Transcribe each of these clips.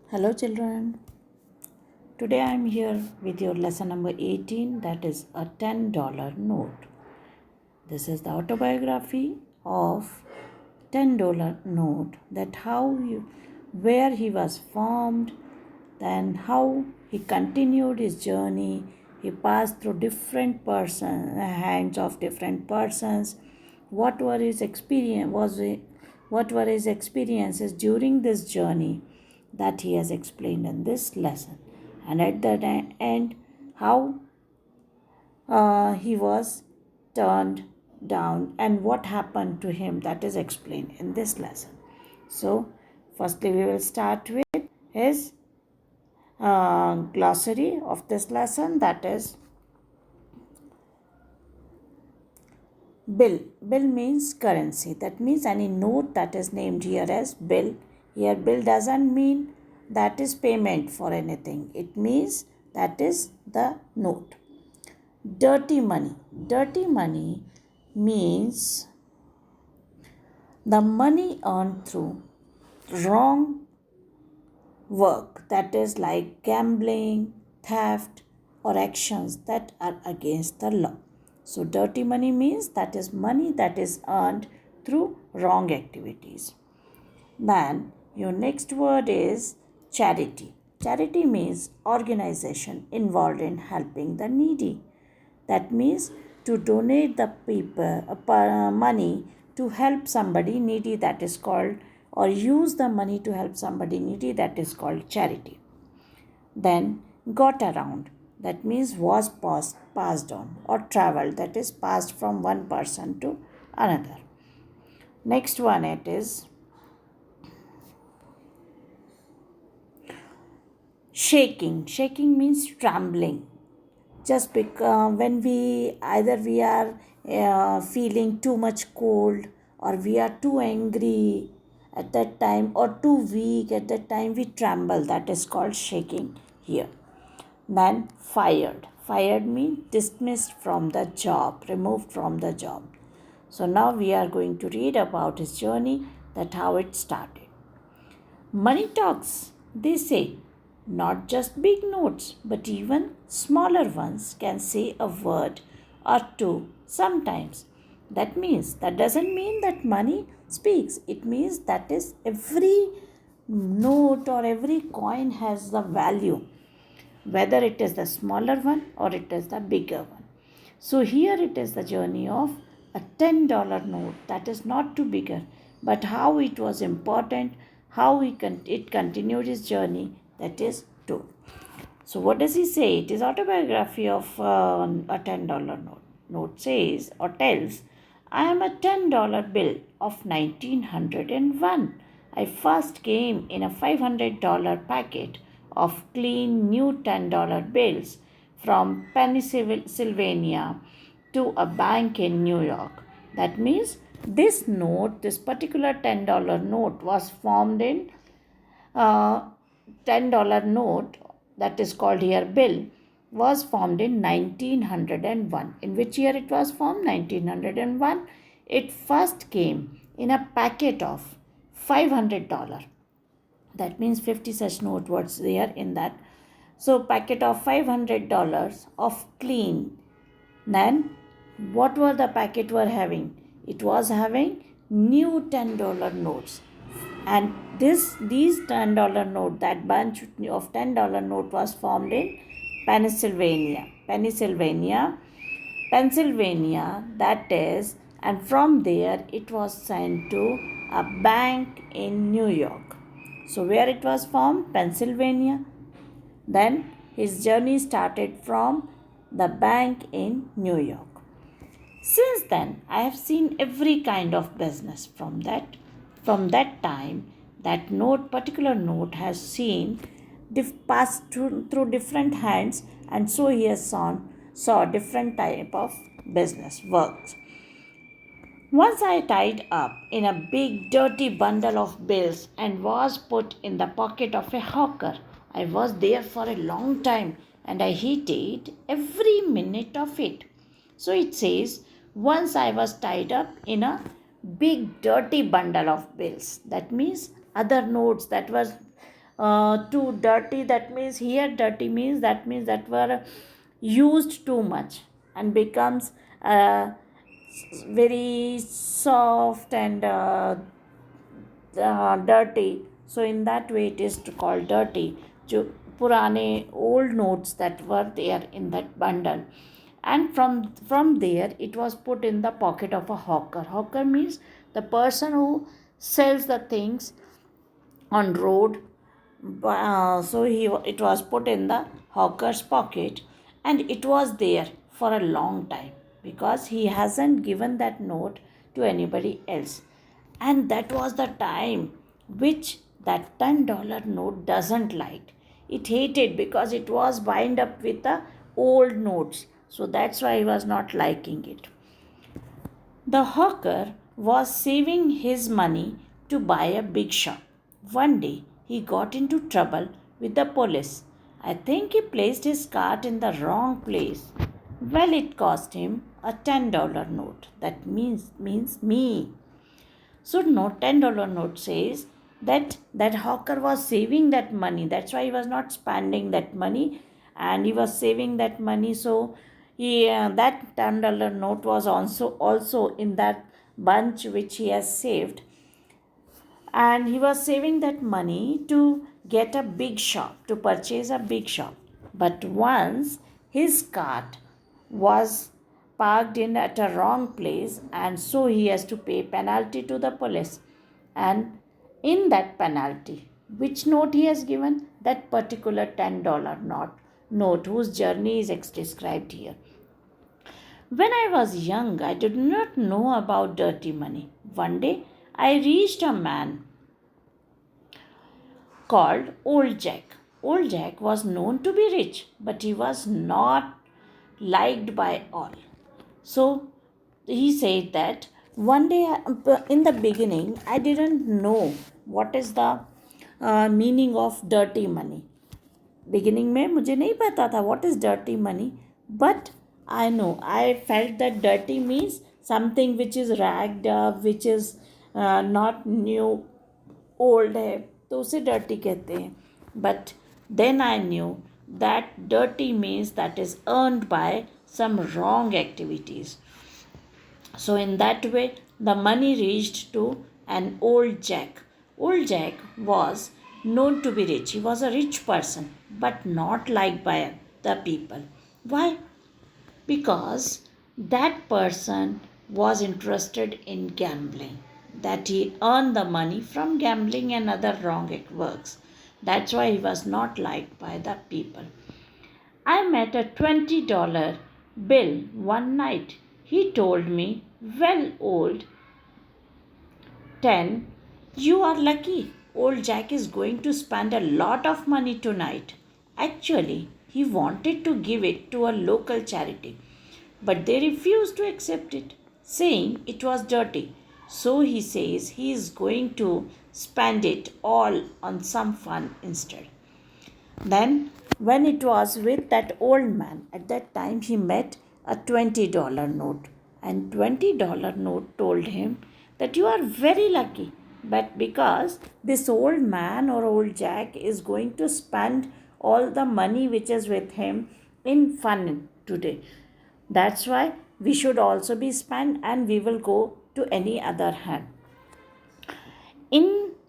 Hello, children. Today I am here with your lesson number 18, that is a $10 note. This is the autobiography of $10 note, that where he was formed, then how he continued his journey. He passed through hands of different persons. What were his what were his experiences during this journey, that he has explained in this lesson. And at the end, how he was turned down and what happened to him, that is explained in this lesson. So, firstly, we will start with his glossary of this lesson, that is bill. Bill means currency. That means any note that is named here as bill. Here, bill doesn't mean that is payment for anything, it means that is the note. Dirty money. Dirty money means the money earned through wrong work, that is like gambling, theft, or actions that are against the law. So, dirty money means that is money that is earned through wrong activities. Then, your next word is charity. Charity means organization involved in helping the needy. That means to donate the money to help somebody needy, that is called, or use the money to help somebody needy, that is called charity. Then got around, that means was passed on, or traveled, that is passed from one person to another. Next one, it is shaking. Shaking means trembling. Just because when we are feeling too much cold, or we are too angry at that time, or too weak at that time, we tremble, that is called shaking here. Then fired means dismissed from the job, removed from the job. So now we are going to read about his journey, that how it started. Money talks, they say. Not just big notes, but even smaller ones can say a word or two sometimes. That doesn't mean that money speaks. It means that is every note or every coin has the value, whether it is the smaller one or it is the bigger one. So here it is the journey of a $10 note, that is not too bigger, but how it was important, how it continued his journey, that is too. So what does he say? It is autobiography of a $10 note. Note says or tells, I am a $10 bill of 1901. I first came in a $500 packet of clean new $10 bills from Pennsylvania to a bank in New York. That means this particular $10 note was formed in uh, $10 note, that is called here bill, was formed in 1901. In which year it was formed? 1901. It first came in a packet of $500. That means 50 such note was there in that. So packet of $500 of clean. Then what were the packet were having? It was having new $10 notes. And these $10 note, that bunch of $10 note was formed in Pennsylvania, that is, and from there it was sent to a bank in New York. So where it was formed? Pennsylvania. Then his journey started from the bank in New York. Since then, I have seen every kind of business from that time. That particular note has seen passed through different hands, and so he has saw different type of business works. Once I tied up in a big dirty bundle of bills and was put in the pocket of a hawker. I was there for a long time and I hated every minute of it. So it says, once I was tied up in a big dirty bundle of bills. That means other notes that was too dirty, that means here dirty means that were used too much and becomes very soft and dirty. So in that way it is called dirty. जो पुराने old notes that were there in that bundle, and from there it was put in the pocket of a hawker. Hawker means the person who sells the things on road. So it was put in the hawker's pocket, and it was there for a long time because he hasn't given that note to anybody else. And that was the time which that $10 note doesn't like. It hated because it was bind up with the old notes. So that's why he was not liking it. The hawker was saving his money to buy a big shop. One day he got into trouble with the police. I think he placed his cart in the wrong place. Well, it cost him a $10 note. That means me. So no $10 note says that hawker was saving that money. That's why he was not spending that money, and he was saving that money. So that $10 note was also in that bunch which he has saved, and he was saving that money to get a big shop, to purchase a big shop. But once his cart was parked in at a wrong place, and so he has to pay penalty to the police. And in that penalty, which note he has given? That particular $10 note whose journey is described here. When I was young, I did not know about dirty money. One day, I reached a man called Old Jack. Old Jack was known to be rich, but he was not liked by all. So he said that one day in the beginning, I didn't know what is the meaning of dirty money. Beginning में मुझे नहीं पता था what is dirty money, but I know I felt that dirty means something which is ragged up, which is not new, old है, तो उसे dirty कहते हैं. But then I knew that dirty means that is earned by some wrong activities. So in that way the money reached to an old Jack. Old Jack was known to be rich. He was a rich person but not liked by the people. Why? Because that person was interested in gambling, that he earned the money from gambling and other wrong works. That's why he was not liked by the people. I met a $20 bill one night. He told me, well, old 10, you are lucky. Old Jack is going to spend a lot of money tonight. Actually, he wanted to give it to a local charity, but they refused to accept it, saying it was dirty. So he says he is going to spend it all on some fun instead. Then, when it was with that old man, at that time he met a $20 note. And $20 note told him that you are very lucky. But because this old man or old Jack is going to spend all the money which is with him in fun today. That's why we should also be spent, and we will go to any other hand.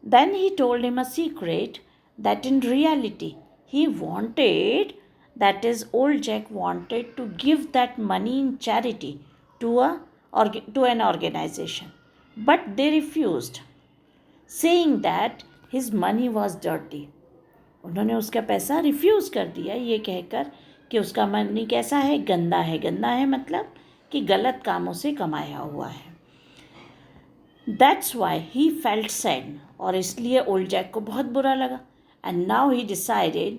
Then he told him a secret that in reality he wanted, that is, old Jack wanted to give that money in charity to an organization, but they refused, saying that his money was dirty. उन्होंने उसका पैसा refuse कर दिया ये कहकर कि उसका money कैसा है, गंदा है. गंदा है मतलब कि गलत कामों से कमाया हुआ है. That's why he felt sad, और इसलिए ओल्ड जैक को बहुत बुरा लगा. And now he decided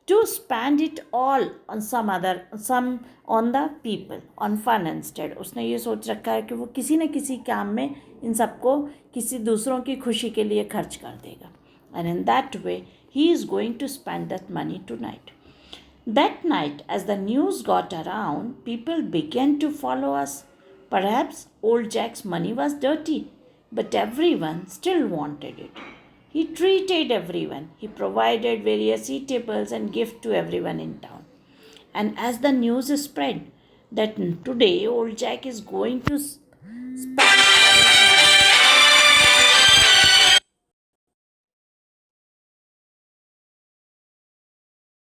to spend it all on some on the people on fun instead. उसने ये सोच रखा है कि वो किसी न किसी काम में इन सबको किसी दूसरों की खुशी के लिए खर्च कर देगा. And in that way he is going to spend that money tonight. That night, as the news got around, people began to follow us. Perhaps old Jack's money was dirty, but everyone still wanted it. He treated everyone. He provided various eatables and gifts to everyone in town. And as the news spread that today old Jack is going to spend